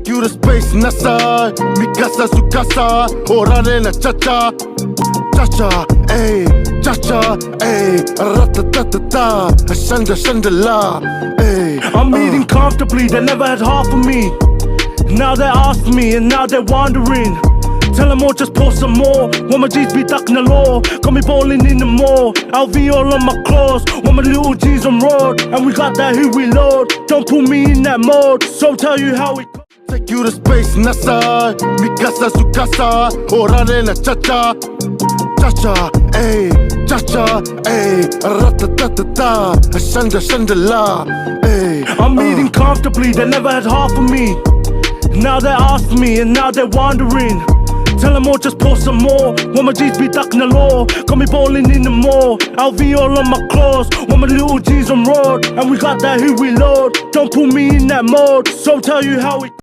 Take you to space, NASA. Mi casa, su casa. Orare na cha-cha. Cha-cha, ayy. Cha-cha, ayy. Ra-ta-ta-ta-ta. Shanda, shanda-la, ayy. I'm eating comfortably, they never had half of me. Now they're after me and now they're wandering. Tell them all just pour some more. Want my G's be ducking the law. Got me bowling in the mall. LV all on my claws. Want my little G's on road. And we got that who we load. Don't put me in that mode. So tell you how it. Take you to space, NASA. Mi casa, su casa. Orare na cha-cha. Cha-cha, ayy. Cha-cha, ayy. Ra-ta-ta-ta-ta. Shanda, shanda-la, ayy. I'm eating comfortably, they never had half of me. Now they're after me and now they're wandering. Tell them all just pour some more. Want my G's be ducking the law. Got me bowling in the mall. LV all on my claws. Want my little G's on road. And we got that who we load. Don't put me in that mode. So tell you how it